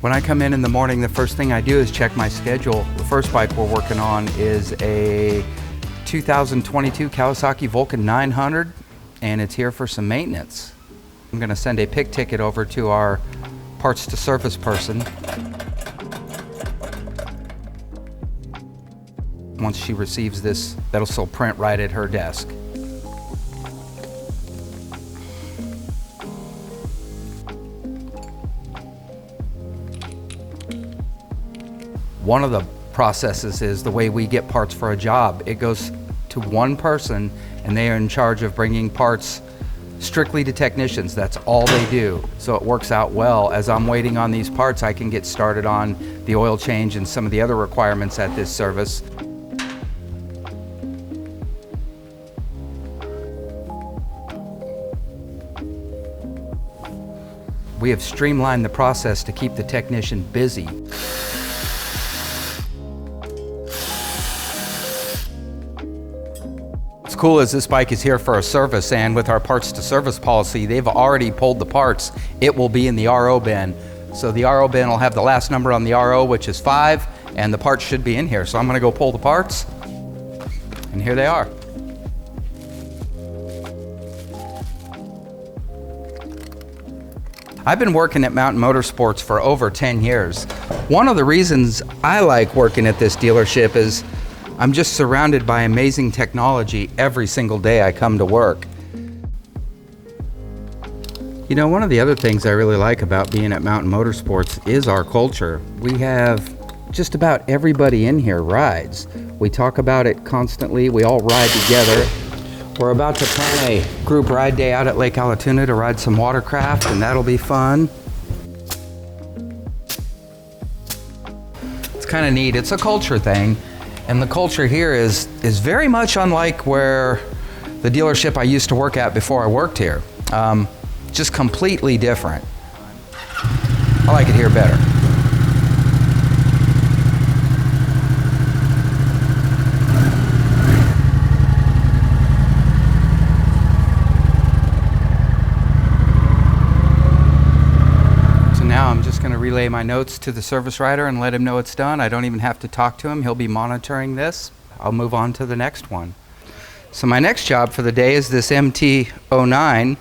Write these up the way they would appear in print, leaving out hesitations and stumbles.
When I come in the morning, the first thing I do is check my schedule. The first bike we're working on is a 2022 Kawasaki Vulcan 900, and it's here for some maintenance. I'm gonna send a pick ticket over to our parts to service person. Once she receives this, that'll still print right at her desk. One of the processes is the way we get parts for a job. It goes to one person and they are in charge of bringing parts strictly to technicians. That's all they do. So it works out well. As I'm waiting on these parts, I can get started on the oil change and some of the other requirements at this service. We have streamlined the process to keep the technician busy. What's cool is this bike is here for a service, and with our parts to service policy, they've already pulled the parts. It will be in the RO bin. So the RO bin will have the last number on the RO, which is 5, and the parts should be in here. So I'm gonna go pull the parts, and here they are. I've been working at Mountain Motorsports for over 10 years. One of the reasons I like working at this dealership is I'm just surrounded by amazing technology every single day I come to work. You know, one of the other things I really like about being at Mountain Motorsports is our culture. We have just about everybody in here rides. We talk about it constantly. We all ride together. We're about to plan a group ride day out at Lake Allatoona to ride some watercraft, and that'll be fun. It's kind of neat. It's a culture thing. And the culture here is very much unlike where the dealership I used to work at before I worked here. Just completely different. I like it here better. I'm just going to relay my notes to the service writer and let him know it's done. I don't even have to talk to him. He'll be monitoring this. I'll move on to the next one. So my next job for the day is this MT-09,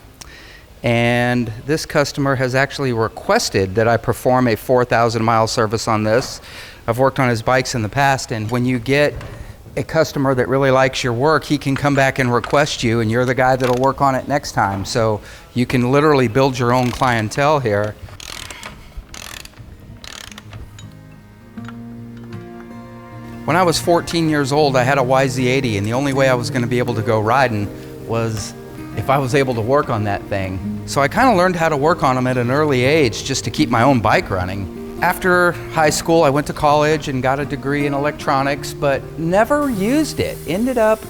and this customer has actually requested that I perform a 4,000 mile service on this. I've worked on his bikes in the past, and when you get a customer that really likes your work, he can come back and request you, and you're the guy that'll work on it next time. So you can literally build your own clientele here. When I was 14 years old, I had a YZ80, and the only way I was going to be able to go riding was if I was able to work on that thing. So I kind of learned how to work on them at an early age just to keep my own bike running. After high school, I went to college and got a degree in electronics, but never used it. Ended up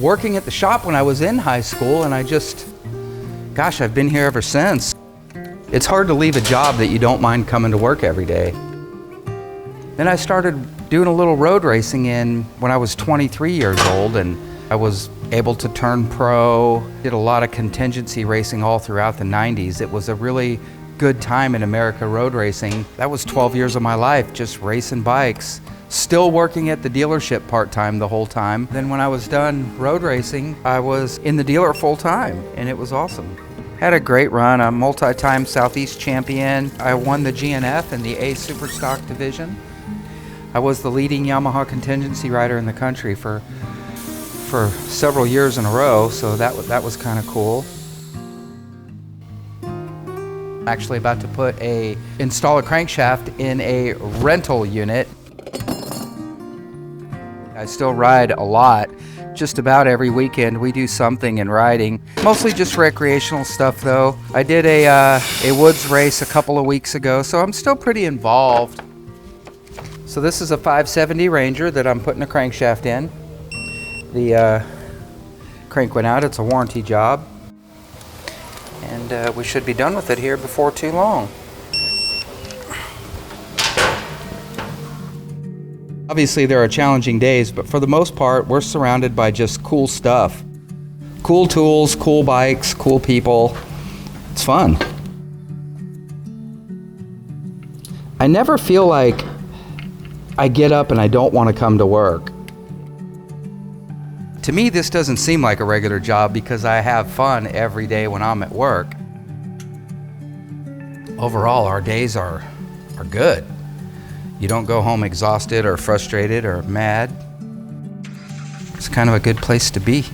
working at the shop when I was in high school, and gosh, I've been here ever since. It's hard to leave a job that you don't mind coming to work every day. Then I started doing a little road racing when I was 23 years old, and I was able to turn pro. Did a lot of contingency racing all throughout the 90s. It was a really good time in America road racing. That was 12 years of my life, just racing bikes. Still working at the dealership part-time the whole time. Then when I was done road racing, I was in the dealer full-time, and it was awesome. Had a great run, a multi-time Southeast champion. I won the GNF and the A Superstock division. I was the leading Yamaha contingency rider in the country for several years in a row, so that was kind of cool. Actually about to install a crankshaft in a rental unit. I still ride a lot. Just about every weekend we do something in riding. Mostly just recreational stuff though. I did a woods race a couple of weeks ago, so I'm still pretty involved. So this is a 570 Ranger that I'm putting a crankshaft in. The crank went out, it's a warranty job. And we should be done with it here before too long. Obviously there are challenging days, but for the most part, we're surrounded by just cool stuff. Cool tools, cool bikes, cool people. It's fun. never feel like I get up and I don't want to come to work. To me, this doesn't seem like a regular job because I have fun every day when I'm at work. Overall, our days are good. You don't go home exhausted or frustrated or mad. It's kind of a good place to be.